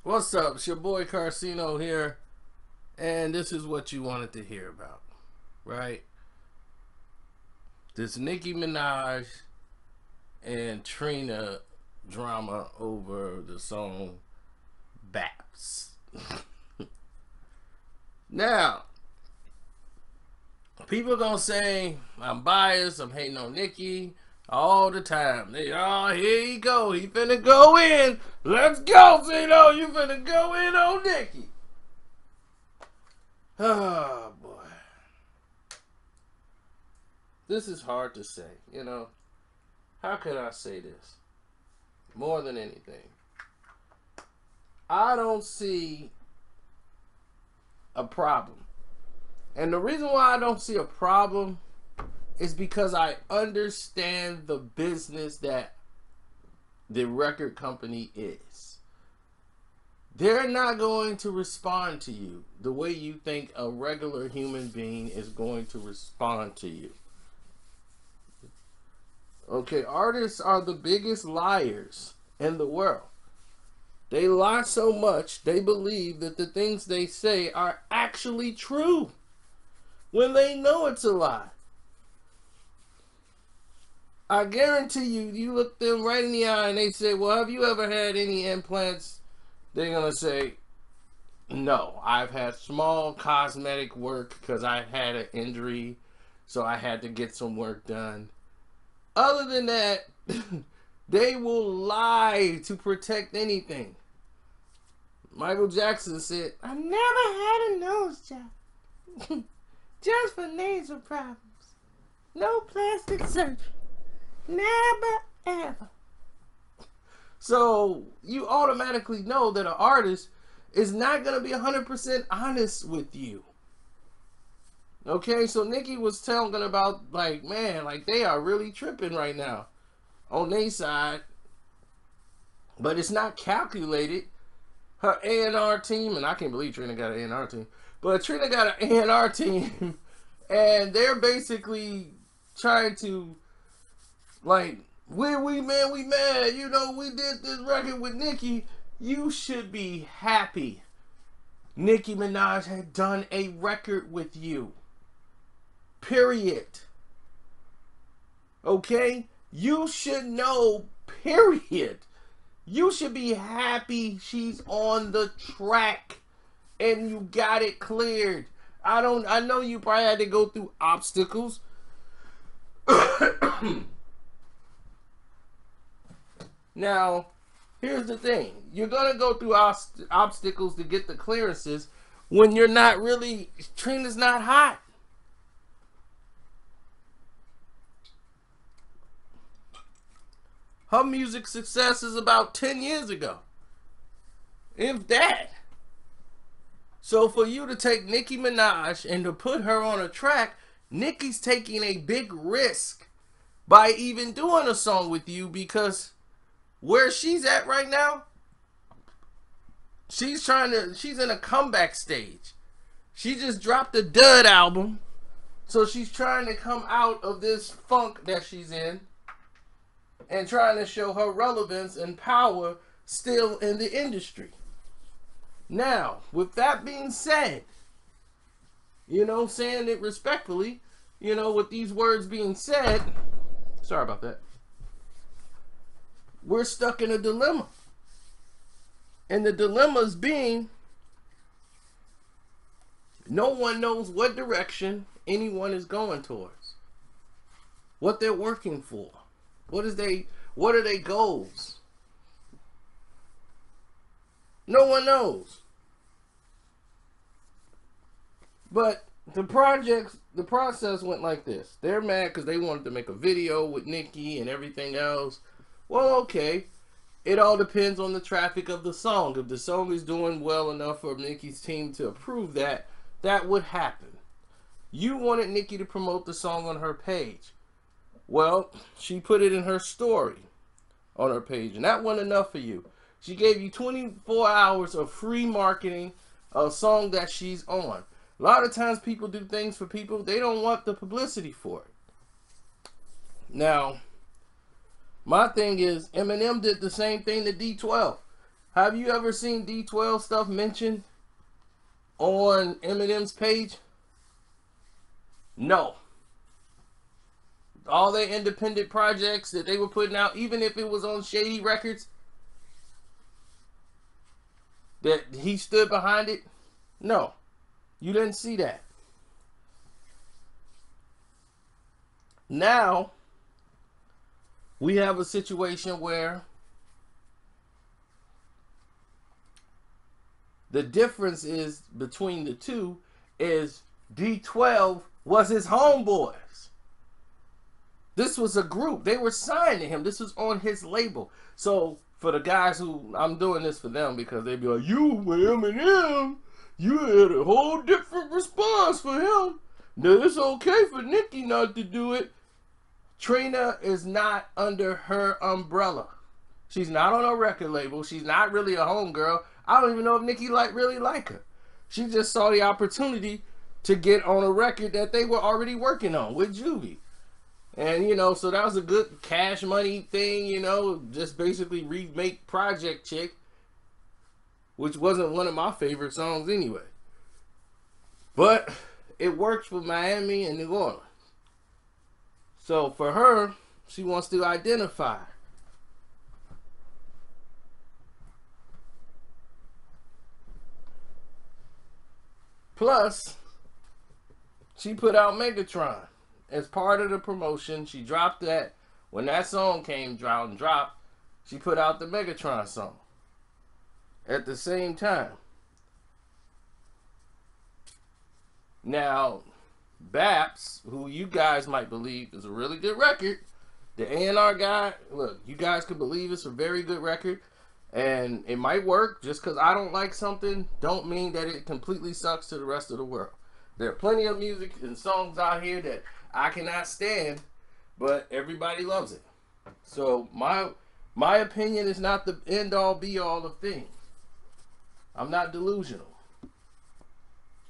What's up? It's your boy Carcino here, and this is what you wanted to hear about, right? This Nicki Minaj and Trina drama over the song Baps. Now, people gonna say I'm biased, I'm hating on Nicki all the time. Oh, here you go, he finna go in. Let's go, Zeno, you finna go in on Nicki. Oh boy. This is hard to say, How could I say this? More than anything, I don't see a problem. And the reason why I don't see a problem is because I understand the business that the record company is. They're not going to respond to you the way you think a regular human being is going to respond to you. Okay, artists are the biggest liars in the world. They lie so much, they believe that the things they say are actually true when they know it's a lie. I guarantee you, you look them right in the eye and they say, well, have you ever had any implants? They're going to say, no, I've had small cosmetic work because I had an injury, so I had to get some work done. Other than that, they will lie to protect anything. Michael Jackson said, I've never had a nose job. Just for nasal problems. No plastic surgery. Never, ever. So, you automatically know that an artist is not going to be 100% honest with you. Okay, so Nicki was telling about, they are really tripping right now on their side. But it's not calculated. Her A&R team, and I can't believe Trina got an A&R team, but Trina got an A&R team, and they're basically trying to, we mad, we did this record with Nicki. You should be happy Nicki Minaj had done a record with you. Period. Okay? You should know, period. You should be happy she's on the track and you got it cleared. I know you probably had to go through obstacles. Now, here's the thing. You're going to go through obstacles to get the clearances when you're not really, Trina's not hot. Her music success is about 10 years ago. If that. So for you to take Nicki Minaj and to put her on a track, Nicki's taking a big risk by even doing a song with you, because where she's at right now, she's in a comeback stage. She just dropped a dud album. So she's trying to come out of this funk that she's in and trying to show her relevance and power still in the industry. Now, with that being said, saying it respectfully, with these words being said, sorry about that, we're stuck in a dilemma. And the dilemma is being, no one knows what direction anyone is going towards, what they're working for. What are their goals? No one knows. But the process went like this. They're mad because they wanted to make a video with Nicki and everything else. Well, okay. It all depends on the traffic of the song. If the song is doing well enough for Nicki's team to approve that, that would happen. You wanted Nicki to promote the song on her page. Well, she put it in her story on her page, and that wasn't enough for you. She gave you 24 hours of free marketing a song that she's on. A lot of times people do things for people, they don't want the publicity for it. Now, my thing is, Eminem did the same thing to D12. Have you ever seen D12 stuff mentioned on Eminem's page? No. All their independent projects that they were putting out, even if it was on Shady Records, that he stood behind it, no. You didn't see that. Now, we have a situation where the difference is between the two is D12 was his homeboys. This was a group. They were signed to him. This was on his label. So for the guys who, I'm doing this for them because they'd be like, you with Eminem, you had a whole different response for him. Now it's okay for Nicki not to do it. Trina is not under her umbrella. She's not on a record label. She's not really a homegirl. I don't even know if Nicki really like her. She just saw the opportunity to get on a record that they were already working on with Juvie. And, you know, so that was a good cash money thing, you know, just basically remake Project Chick, which wasn't one of my favorite songs anyway. But it worked for Miami and New Orleans. So for her, she wants to identify. Plus, she put out Megatron as part of the promotion. She dropped that. When that song came out and dropped, she put out the Megatron song at the same time. Now, Baps, who you guys might believe is a really good record, the A&R guy, look, you guys could believe it's a very good record, and it might work. Just because I don't like something don't mean that it completely sucks to the rest of the world. There are plenty of music and songs out here that I cannot stand, but everybody loves it. So my opinion is not the end all be all of things. I'm not delusional.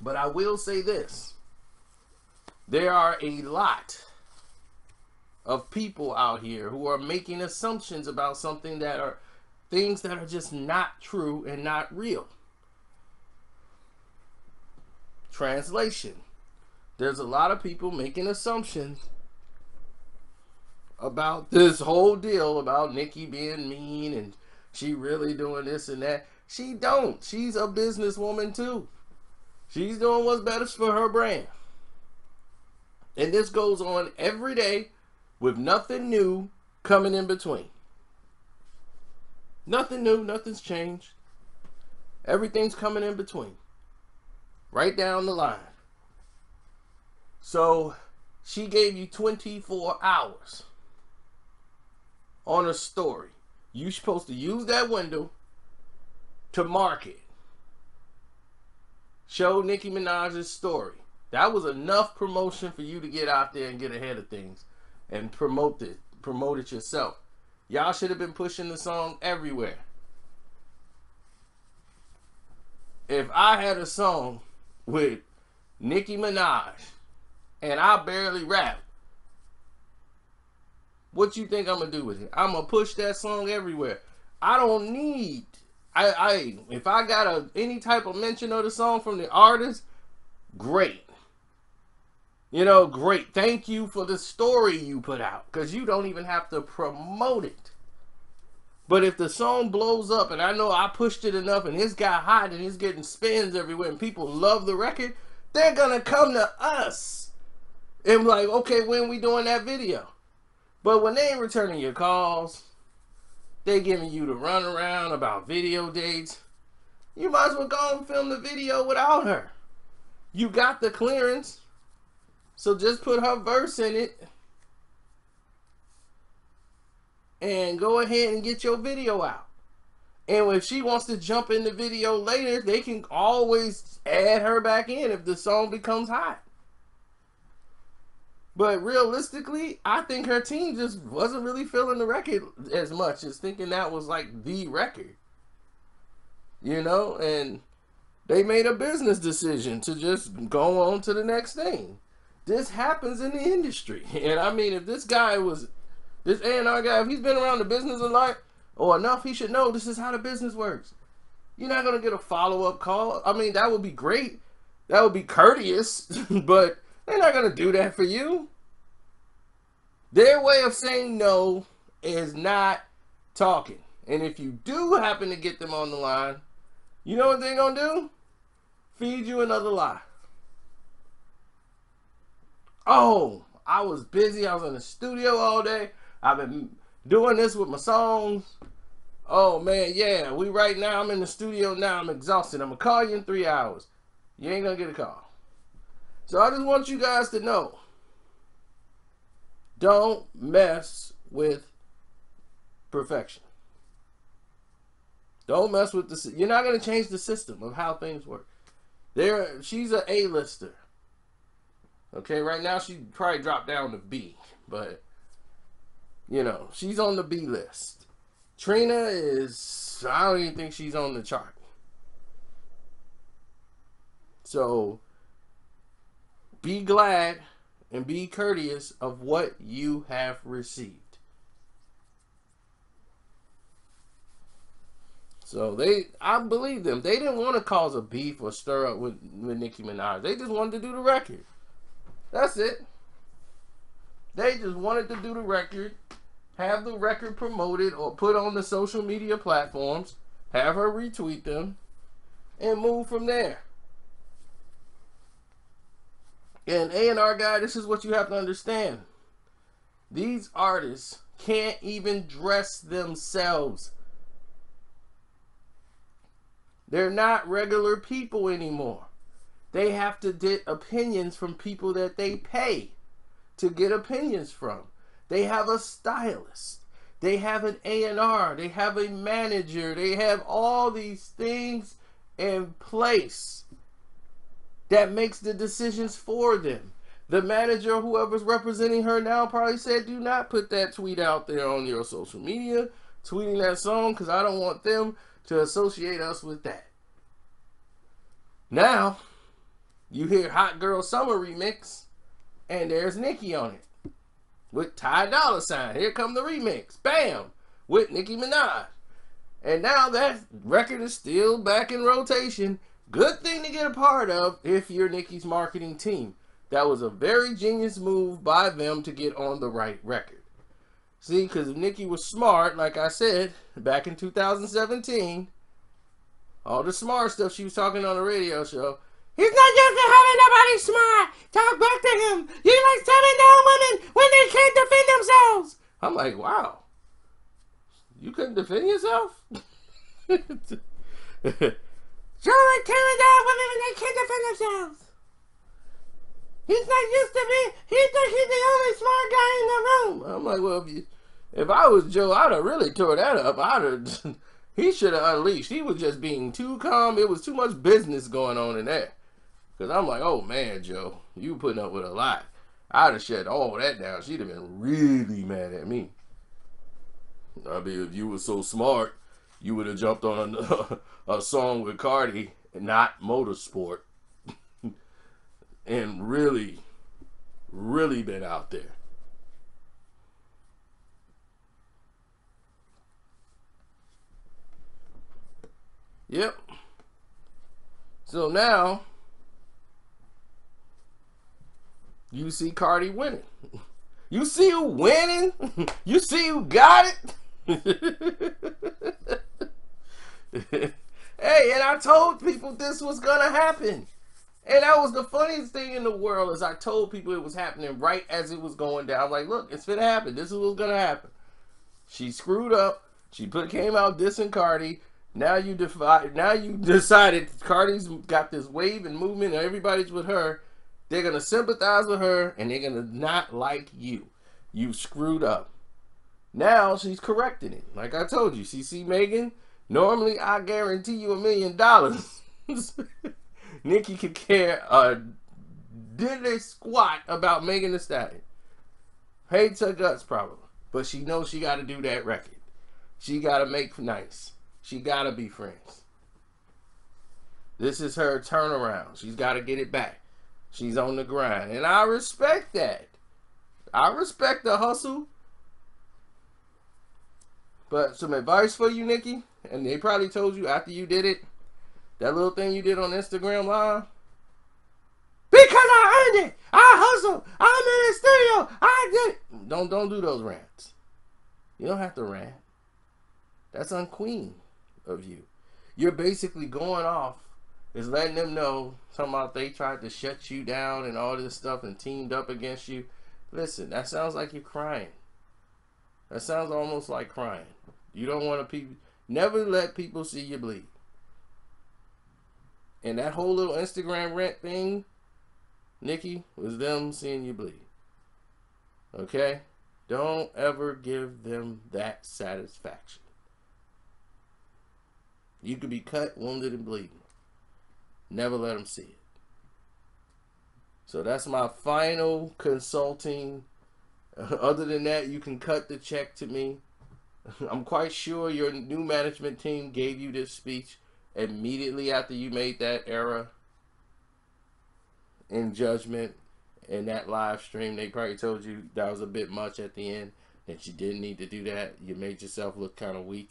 But I will say this. There are a lot of people out here who are making assumptions about something that are things that are just not true and not real. Translation. There's a lot of people making assumptions about this whole deal about Nicki being mean and she really doing this and that. She don't. She's a businesswoman too. She's doing what's best for her brand. And this goes on every day with nothing new coming in between. Nothing new, nothing's changed. Everything's coming in between. Right down the line. So she gave you 24 hours on a story. You're supposed to use that window to market. Show Nicki Minaj's story. That was enough promotion for you to get out there and get ahead of things and promote it yourself. Y'all should have been pushing the song everywhere. If I had a song with Nicki Minaj and I barely rap, what you think I'm gonna do with it? I'm gonna push that song everywhere. I don't need. If I got any type of mention of the song from the artist, great. You know, great. Thank you for the story you put out, because you don't even have to promote it. But if the song blows up and I know I pushed it enough and it's got hot and it's getting spins everywhere and people love the record, they're gonna come to us and like, okay, when we doing that video? But when they ain't returning your calls, they giving you the runaround about video dates, you might as well go and film the video without her. You got the clearance, so just put her verse in it and go ahead and get your video out. And if she wants to jump in the video later, they can always add her back in if the song becomes hot. But realistically, I think her team just wasn't really feeling the record as much as thinking that was like the record. You know, and they made a business decision to just go on to the next thing. This happens in the industry. And I mean, if this guy was, this A&R guy, if he's been around the business a lot, or enough. He should know this is how the business works. You're not going to get a follow-up call. I mean, that would be great. That would be courteous, but they're not going to do that for you. Their way of saying no is not talking. And if you do happen to get them on the line, you know what they're going to do? Feed you another lie. Oh, I was busy. I was in the studio all day. I've been doing this with my songs. Oh, man, yeah. Right now, I'm in the studio now. I'm exhausted. I'm going to call you in 3 hours. You ain't going to get a call. So I just want you guys to know. Don't mess with perfection. Don't mess with the... You're not going to change the system of how things work. She's an A-lister. Okay, right now she probably dropped down to B. But, you know, she's on the B list. Trina is... I don't even think she's on the chart. So, be glad and be courteous of what you have received. So I believe them. They didn't want to cause a beef or stir up with Nicki Minaj. They just wanted to do the record. That's it. They just wanted to do the record, have the record promoted or put on the social media platforms, have her retweet them, and move from there. And A&R guy, this is what you have to understand. These artists can't even dress themselves. They're not regular people anymore. They have to get opinions from people that they pay to get opinions from. They have a stylist. They have an A&R. They have a manager. They have all these things in place that makes the decisions for them. The manager, whoever's representing her now, probably said, do not put that tweet out there on your social media, tweeting that song, because I don't want them to associate us with that. Now, you hear Hot Girl Summer remix, and there's Nicki on it. With Ty Dolla $ign. Here come the remix. Bam! With Nicki Minaj. And now that record is still back in rotation. Good thing to get a part of if you're Nicki's marketing team. That was a very genius move by them to get on the right record. See, because Nicki was smart, like I said, back in 2017. All the smart stuff she was talking on the radio show. He's not used to having nobody smart talk back to him. He likes telling down women when they can't defend themselves. I'm like, wow. You couldn't defend yourself? Joe like tearing down women when they can't defend themselves. He's not used to me. He thinks he's the only smart guy in the room. I'm like, well, if I was Joe, I'd have really tore that up. He should have unleashed. He was just being too calm. It was too much business going on in there. Because I'm like, oh man, Joe, you putting up with a lot. I'd have shut all that down. She'd have been really mad at me. I mean, if you were so smart, you would have jumped on a song with Cardi, not Motorsport, and really, really been out there. Yep. So now, you see Cardi winning. You see who winning? You see who got it? Hey, and I told people this was gonna happen. And that was the funniest thing in the world is I told people it was happening right as it was going down. I'm like, look, it's gonna happen. This is what's gonna happen. She screwed up. She came out dissing Cardi. Now you decided Cardi's got this wave and movement and everybody's with her. They're going to sympathize with her and they're going to not like you. You screwed up. Now she's correcting it. Like I told you, CC Megan, normally I guarantee you $1 million. Nicki could care a diddly squat about Megan Thee Stallion. Hates her guts probably. But she knows she got to do that record. She got to make nice. She got to be friends. This is her turnaround. She's got to get it back. She's on the grind. And I respect that. I respect the hustle. But some advice for you, Nicki, and they probably told you after you did it, that little thing you did on Instagram Live, because I earned it, I hustled, I'm in the studio, I did it. Don't do those rants. You don't have to rant. That's unqueen of you. You're basically going off, is letting them know, talking about they tried to shut you down and all this stuff and teamed up against you. Listen, that sounds like you're crying. That sounds almost like crying. You don't want to never let people see you bleed. And that whole little Instagram rant thing, Nicki, was them seeing you bleed. Okay? Don't ever give them that satisfaction. You could be cut, wounded, and bleeding. Never let them see it. So that's my final consulting. Other than that, you can cut the check to me. I'm quite sure your new management team gave you this speech immediately after you made that error in judgment in that live stream. They probably told you that was a bit much at the end, that you didn't need to do that. You made yourself look kind of weak.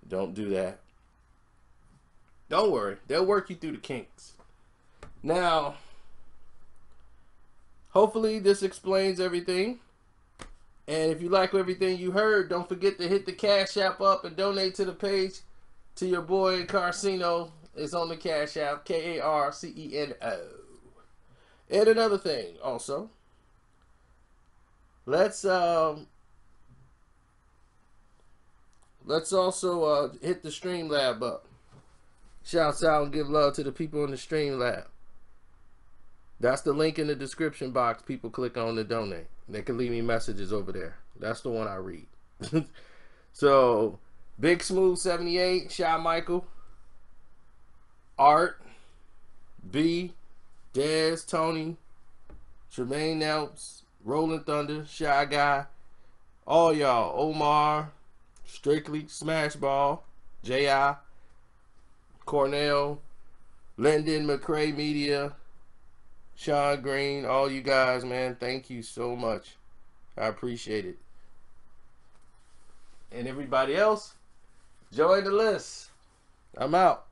Don't do that. Don't worry. They'll work you through the kinks. Now, hopefully this explains everything. And if you like everything you heard, don't forget to hit the Cash App up and donate to the page to your boy Carcino. It's on the Cash App, K-A-R-C-E-N-O. And another thing also, let's also hit the Streamlab up. Shouts out and give love to the people in the Streamlab. That's the link in the description box. People click on to donate. They can leave me messages over there. That's the one I read. So, Big Smooth 78, Shy Michael, Art, B, Dez, Tony, Tremaine Nelps, Rolling Thunder, Shy Guy, all y'all, Omar, Strictly, Smashball, J.I., Cornell, Lyndon, McCrae Media, Sean Green, all you guys, man, thank you so much. I appreciate it. And everybody else, join the list. I'm out.